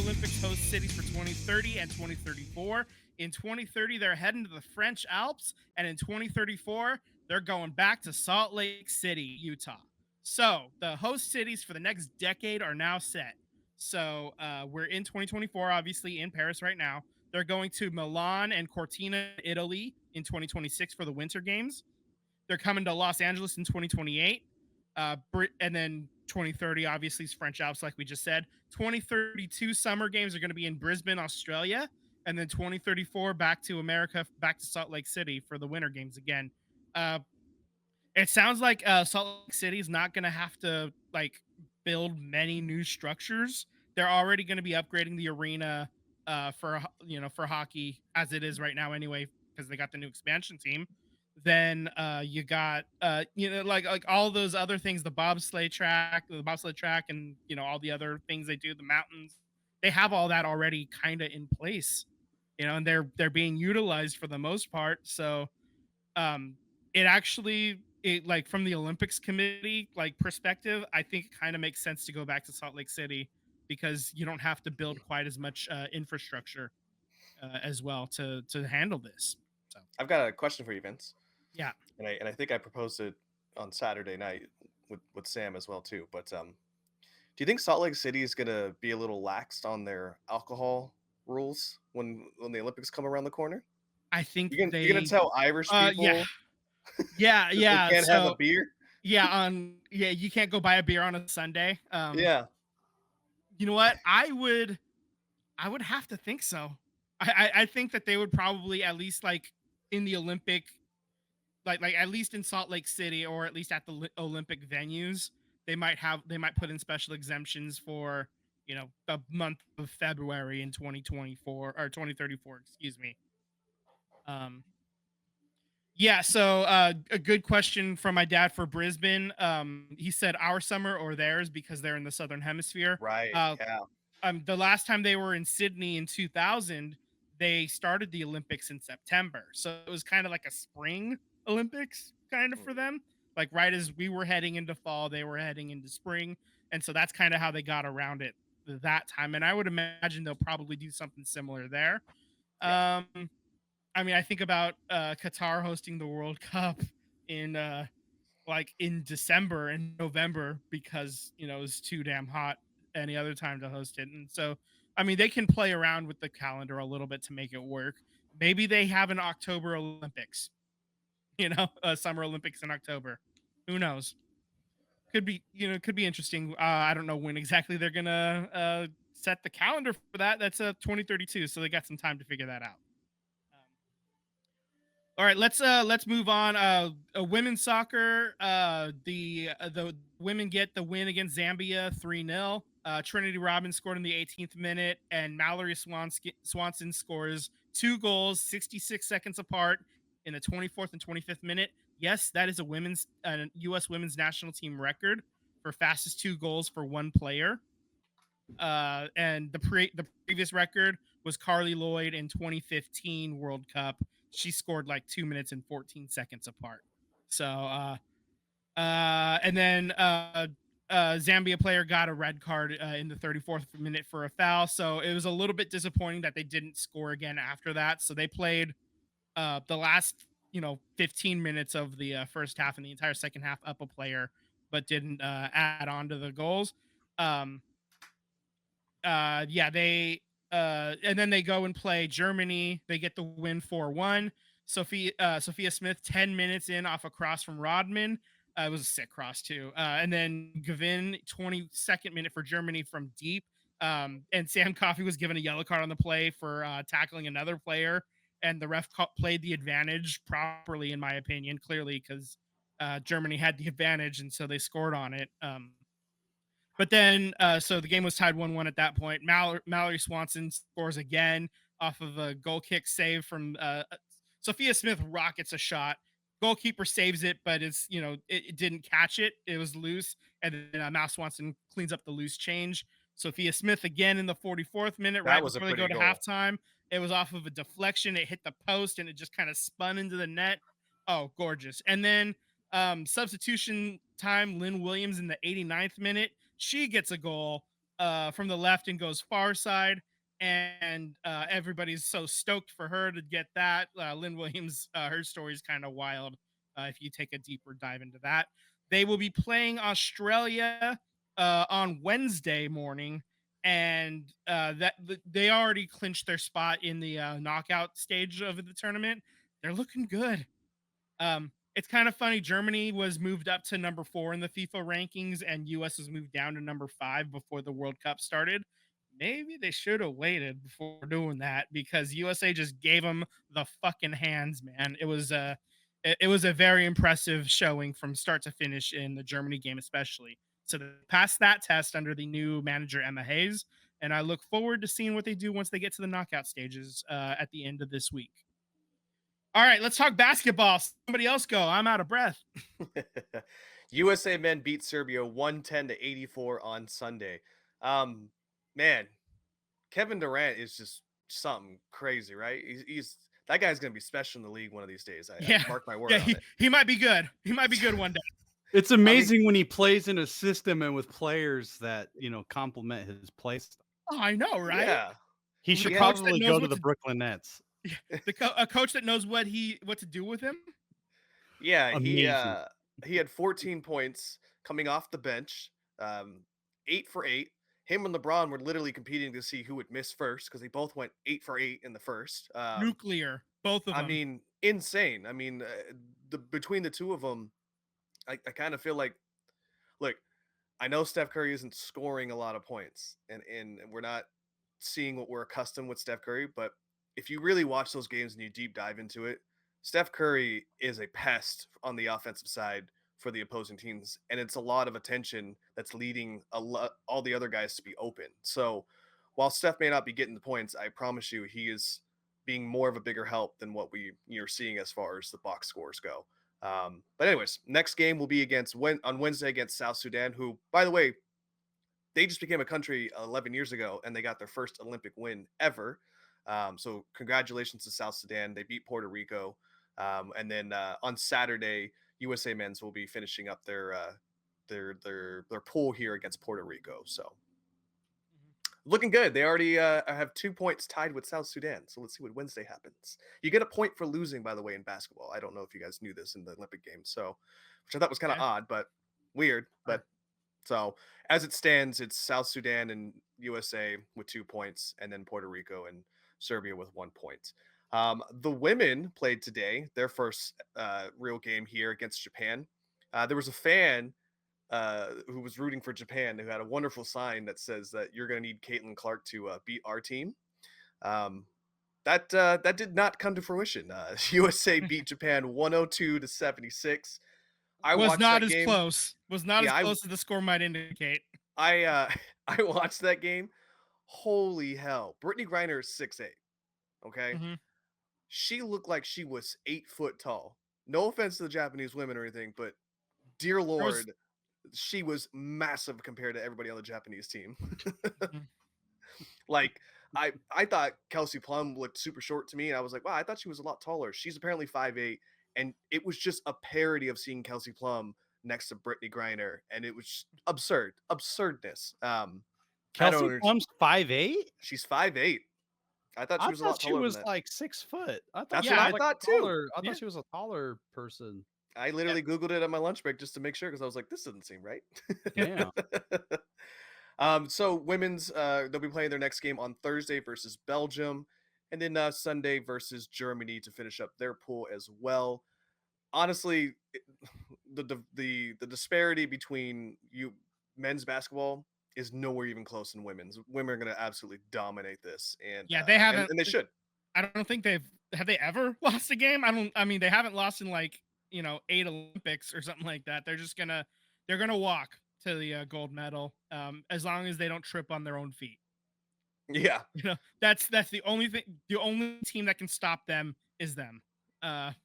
Olympics host cities for 2030 and 2034. In 2030, they're heading to the French Alps, and in 2034, they're going back to Salt Lake City, Utah. So the host cities for the next decade are now set. So we're in 2024, obviously in Paris right now. They're going to Milan and Cortina, Italy in 2026 for the Winter Games. They're coming to Los Angeles in 2028. And then 2030, obviously, is French Alps, like we just said. 2032 Summer Games are going to be in Brisbane, Australia. And then 2034, back to America, back to Salt Lake City for the Winter Games again. Uh, it sounds like Salt Lake City is not going to have to like build many new structures. They're already going to be upgrading the arena for hockey as it is right now anyway because they got the new expansion team. Then you got like all those other things, the bobsleigh track, and all the other things they do, the mountains. They have all that already kind of in place, and they're being utilized for the most part. So um it actually it like from the Olympics committee like perspective, I think it kind of makes sense to go back to Salt Lake City because you don't have to build quite as much infrastructure as well to handle this. So I've got a question for you, Vince, yeah. and I think I proposed it on Saturday night with Sam as well too. But do you think Salt Lake City is gonna be a little laxed on their alcohol rules when the Olympics come around the corner? I think You're gonna they tell Irish yeah. people Yeah, that they yeah. can't have a So beer? yeah, you can't go buy a beer on a Sunday. Yeah, You know what? I would have to think so. I think that they would probably at least like in the Olympic like at least in Salt Lake City or at least at the Olympic venues, they might put in special exemptions for, the month of February in 2024 or 2034, excuse me. Um Yeah, so a good question from my dad for Brisbane. He said our summer or theirs because they're in the southern hemisphere. right. Uh, Yeah. the last time they were in Sydney in 2000, they started the Olympics in September, so it was kind of like a spring Olympics kind of for Mhm. them. Like right as we were heading into fall, they were heading into spring, and so that's kind of how they got around it that time. And I would imagine they'll probably do something similar there. Yeah. Um, I mean, I think about Qatar hosting the World Cup in in December and November because it was too damn hot any other time to host it. And so I mean they can play around with the calendar a little bit to make it work. Maybe they have an October Olympics, a Summer Olympics in October. Who knows? Could be interesting. I don't know when exactly they're gonna set the calendar for that. That's 2032, so they got some time to figure that out. Um, All right, let's move on. Women's soccer. The women get the win against Zambia 3-0. Trinity Robbins scored in the 18th minute, and Mallory Swanson scores two goals 66 seconds apart in the 24th and 25th minute. Yes, that is a U.S. women's national team record for fastest two goals for one player. And the previous record was Carly Lloyd in 2015 World Cup. She scored like 2 minutes and 14 seconds apart. So and then Zambia player got a red card in the 34th minute for a foul. So it was a little bit disappointing that they didn't score again after that. So they played the last 15 minutes of the first half and the entire second half up a player, but didn't add on to the goals. Um, yeah, they and then they go and play Germany. They get the win 4-1. Sophia Smith 10 minutes in off a cross from Rodman. It was a sick cross too. And then Gavin 22nd minute for Germany from deep. And Sam Coffey was given a yellow card on the play for tackling another player, and the ref played the advantage properly, in my opinion, clearly because Germany had the advantage, and so they scored on it. But then, so the game was tied 1-1 at that point. Mallory Swanson scores again off of a goal kick save from Sophia Smith rockets a shot. Goalkeeper saves it, but it didn't catch it. It was loose. And then Mal Swanson cleans up the loose change. Sophia Smith again in the 44th minute, That right was a before they go pretty to goal. halftime. It was off of a deflection. It hit the post and it just kind of spun into the net. Oh, gorgeous. And then substitution time, Lynn Williams in the 89th minute. She gets a goal from the left and goes far side. And everybody's so stoked for her to get that. Lynn Williams, her story is kind of wild if you take a deeper dive into that. They will be playing Australia on Wednesday morning, and they already clinched their spot in the knockout stage of the tournament. They're looking good. It's kind of funny. Germany was moved up to number 4 in the FIFA rankings, and US was moved down to number 5 before the World Cup started. Maybe they should have waited before doing that, because USA just gave them the fucking hands, man. It was a very impressive showing from start to finish in the Germany game, especially. So they passed that test under the new manager Emma Hayes, and I look forward to seeing what they do once they get to the knockout stages at the end of this week. All right, let's talk basketball. Somebody else go. I'm out of breath. USA men beat Serbia 110-84 on Sunday. Man, Kevin Durant is just something crazy, right? He's that guy's gonna be special in the league one of these days. I mark my word yeah, on it. He might be good. He might be good one day. It's amazing when he plays in a system and with players that, complement his play style. Oh, I know, right? Yeah. He should The coach that probably knows go what to the to- Brooklyn Nets. A coach that knows what to do with him. Yeah, Amazing. he had 14 points coming off the bench, 8 for 8. Him and LeBron were literally competing to see who would miss first because they both went 8 for 8 in the first. Nuclear, both of them. I mean, insane. I mean, between the two of them, I kind of feel like, look, I know Steph Curry isn't scoring a lot of points, and we're not seeing what we're accustomed with Steph Curry, but if you really watch those games and you deep dive into it, Steph Curry is a pest on the offensive side for the opposing teams, and it's a lot of attention that's leading all the other guys to be open. So while Steph may not be getting the points, I promise you he is being more of a bigger help than what you're seeing as far as the box scores go. But anyways, next game will be on Wednesday against South Sudan, who, by the way, they just became a country 11 years ago, and they got their first Olympic win ever. So congratulations to South Sudan. They beat Puerto Rico. And then on Saturday, USA men's will be finishing up their pool here against Puerto Rico. So looking good. They already have 2 points tied with South Sudan. So let's see what Wednesday happens. You get a point for losing, by the way, in basketball. I don't know if you guys knew this in the Olympic Games. So, which I thought was kind of odd, but weird. But so as it stands, it's South Sudan and USA with 2 points, and then Puerto Rico and Serbia with 1 point. The women played today, their first real game here against Japan. There was a fan who was rooting for Japan, who had a wonderful sign that says that you're going to need Caitlin Clark to beat our team. That did not come to fruition. USA beat Japan 102-76. Was not as close as the score might indicate. I watched that game. Holy hell. Brittany Griner is 6'8". Okay. Mhm. She looked like she was 8 foot tall. No offense to the Japanese women or anything, but dear Lord, she was massive compared to everybody on the Japanese team. Mhm. Like, I thought Kelsey Plum looked super short to me, and I was like, wow, I thought she was a lot taller. She's apparently 5'8", and it was just a parody of seeing Kelsey Plum next to Brittany Griner, and it was absurdness. Kelsey Plum's 5'8"? She's 5'8". I thought she was a lot taller. She was like 6 foot. That's what I thought too. I thought she was a taller person. I literally Googled it at my lunch break just to make sure, because I was like, this doesn't seem right. Yeah. So women's, they'll be playing their next game on Thursday versus Belgium, and then Sunday versus Germany to finish up their pool as well. Honestly, the disparity between men's basketball is nowhere even close in women's. Women are going to absolutely dominate this, and they haven't, and they should. I don't think have they ever lost a game. I mean, they haven't lost in 8 Olympics or something like that. They're gonna walk to the gold medal, as long as they don't trip on their own feet. Yeah, that's the only thing. The only team that can stop them is them.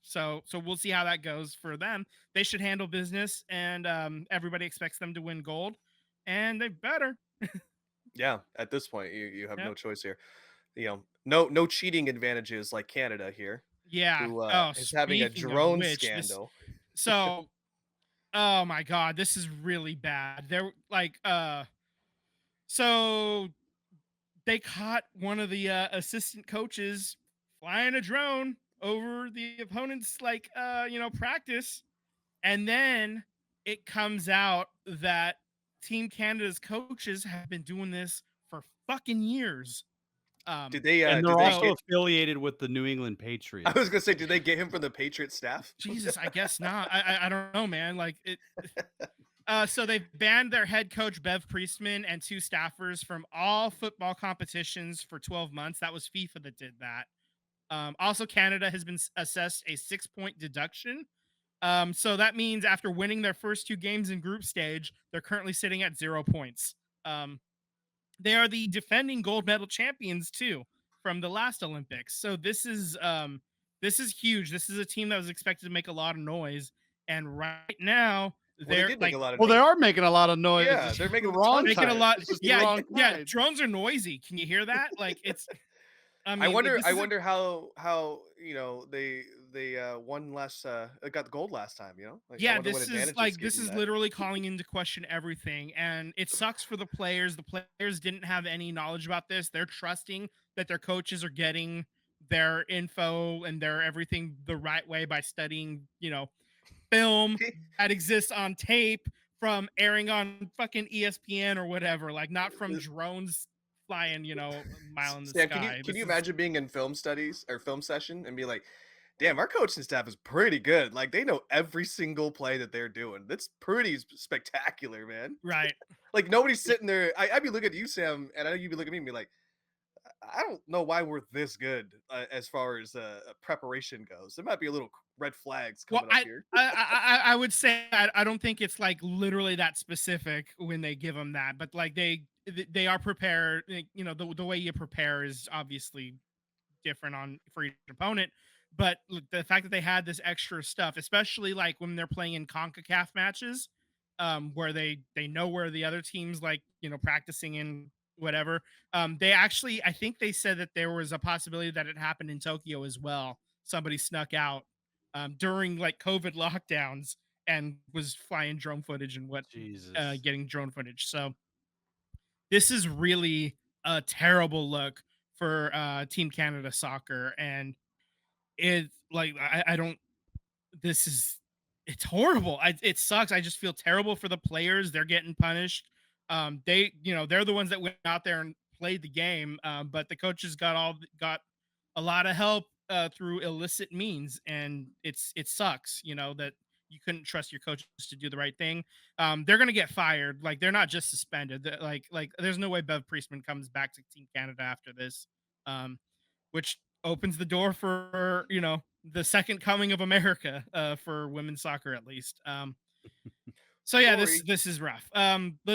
So we'll see how that goes for them. They should handle business, and everybody expects them to win gold, and they better. Yeah, at this point, you have no choice here. No cheating advantages like Canada here. Yeah, who is having a drone scandal. Oh my God, this is really bad. They're So they caught one of the assistant coaches flying a drone over the opponent's practice, and then it comes out that Team Canada's coaches have been doing this for fucking years. Did they? And Did they're they also get? affiliated with the New England I Patriots. was gonna say, did they get him from the Patriot staff? Jesus, I guess not. I don't know, man. Like it. So they've banned their head coach Bev Priestman and 2 staffers from all football competitions for 12 months. That was FIFA that did that. Also, Canada has been assessed a 6-point deduction. So that means after winning their first 2 games in group stage, they're currently sitting at 0 points. They are the defending gold medal champions too from the last Olympics. So this is huge. This is a team that was expected to make a lot of noise, and right now Well, they they're did like make a lot of Well, they noise. are making a lot of noise. Yeah, It's they're just making the a ton wrong of making a time. lot. It's just the Yeah, wrong yeah. time. Drones are noisy. Can you hear that? Like it's. I mean, I wonder. this I is a- wonder how they won last. Got the gold last time. Like, I yeah, wonder what advantages gave this them is that. literally calling into question everything, and it sucks for the players. The players didn't have any knowledge about this. They're trusting that their coaches are getting their info and their everything the right way by studying, film that exists on tape from airing on fucking ESPN or whatever, like not from drones flying, a mile in the Sam, sky. can This you is imagine being in film studies or film session and be like, damn, our coaching staff is pretty good. Like they know every single play that they're doing. That's pretty spectacular, man. right. Like nobody's sitting there. I'd be looking at you, Sam, and I know you'd be looking at me and be like, I don't know why we're this good as far as preparation goes. There might be a little red flags Well, coming up here. I would say I don't think it's like literally that specific when they give them that, but like they are prepared. The way you prepare is obviously different on for each opponent. But the fact that they had this extra stuff, especially like when they're playing in CONCACAF matches, where they know where the other teams like practicing in whatever. They actually, I think they said that there was a possibility that it happened in Tokyo as well. Somebody snuck out during like COVID lockdowns and was flying drone footage and Jesus. getting drone footage. So this is really a terrible look for Team Canada soccer, and it like I don't. This is it's horrible. It sucks. I just feel terrible for the players. They're getting punished. They're the ones that went out there and played the game, but the coaches got a lot of help through illicit means, and it sucks. That you couldn't trust your coaches to do the right thing. They're gonna get fired. Like they're not just suspended. Like there's no way Bev Priestman comes back to Team Canada after this, which opens the door for the second coming of America for women's soccer at least. So yeah, Sorry. this is rough.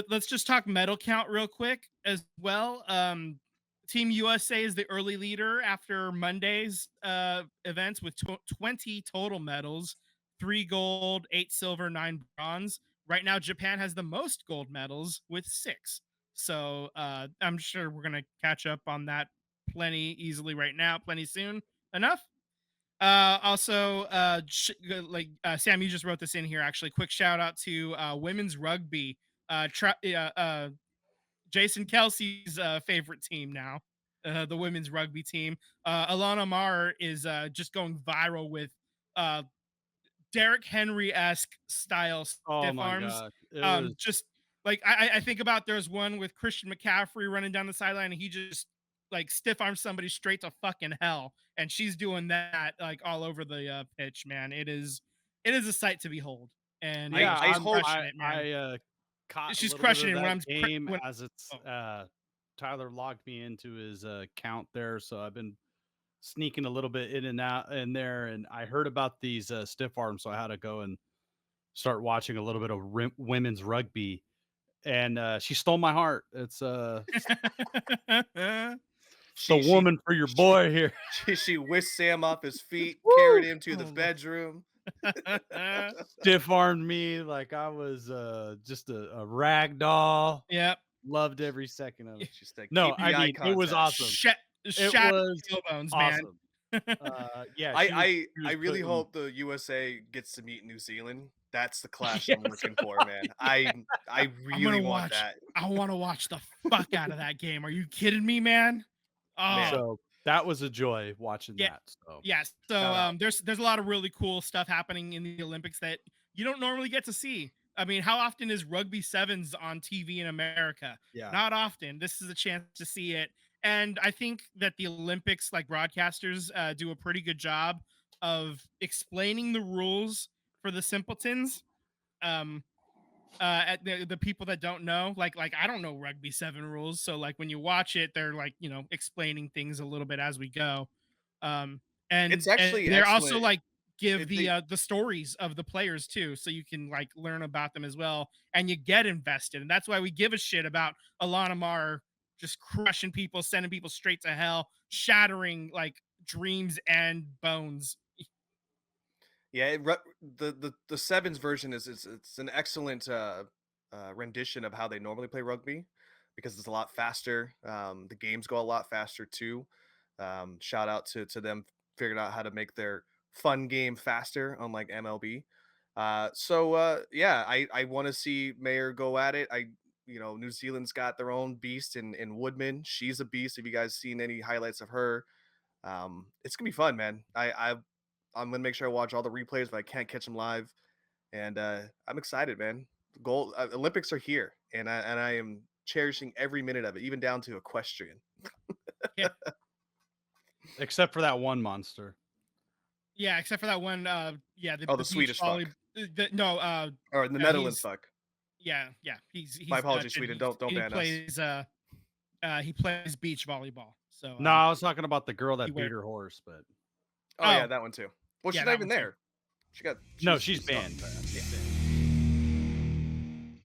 Let's just talk medal count real quick as well. Team USA is the early leader after Monday's events with 20 total medals, 3 gold, 8 silver, 9 bronze. Right now, Japan has the most gold medals with 6. So I'm sure we're gonna catch up on that plenty easily right now, plenty soon enough. Sam, you just wrote this in here. Actually, quick shout out to women's rugby. Jason Kelsey's favorite team now, the women's rugby team. Alana Marr is just going viral with Derrick Henry-esque style Oh stiff my arms. god. It was Just like I think about there's one with Christian McCaffrey running down the sideline and he just like stiff arms somebody straight to fucking hell, and she's doing that like all over the pitch, man. It is a sight to behold, and yeah, I she's hope- crushing it, man. caught a She's little bit crushing of it that when I'm game when as it's oh. Tyler logged me into his account there, so I've been sneaking a little bit in and out in there, and I heard about these stiff arms, so I had to go and start watching a little bit of women's rugby, and she stole my heart. It's the She woman for your boy here. she whisked Sam off his feet, Woo! carried him to the Oh my- bedroom. Stiff armed me like I was just a rag doll. Yep. Loved every second of it. Just like No, keep the I eye mean it was contact. awesome. Shattered was tailbones, man. Awesome. Yeah, I she was really putting- hope the USA gets to meet New Zealand That's the clash Yes. I'm looking for, man. I really want that. I want to watch the fuck out of that game. Are you kidding me, man? Oh, Man. So that was a joy watching Yeah. that. So yes. So Shout out. there's a lot of really cool stuff happening in the Olympics that you don't normally get to see. I mean, how often is rugby sevens on TV in America? yeah, Not often. This is a chance to see it. And I think that the Olympics, like broadcasters, do a pretty good job of explaining the rules for the simpletons. Um, at the people that don't know, like I don't know rugby seven rules, so like when you watch it, they're like explaining things a little bit as we go, um, It's and actually they're also excellent. like give It, they, the stories of the players too, so you can like learn about them as well, and you get invested, and that's why we give a shit about Alana Mar just crushing people, sending people straight to hell, shattering like dreams and bones. yeah, the sevens version is it's an excellent rendition of how they normally play rugby because it's a lot faster. The games go a lot faster too. Shout out to them figuring out how to make their fun game faster, unlike MLB. Yeah, I want to see Mayer go at it. New Zealand's got their own beast in Woodman. She's a beast. Have you guys seen any highlights of her? It's gonna be fun, man. I'm gonna make sure I watch all the replays if I can't catch them live, and I'm excited, man. Gold Olympics are here, and I am cherishing every minute of it, even down to equestrian. except for that one monster. Yeah, except for that one. Yeah, Oh, the beach Swedish volley. fuck, No, or the no, Netherlands he's fuck. yeah. He's My apologies, Dutch, and Sweden. Don't he ban us. plays he plays beach volleyball. So No, I was talking about the girl he that wear- beat her horse, but Oh yeah, Oh. that one too. Well, Yeah, she's that not even one too. there. She got no, she's not- banned. Yeah.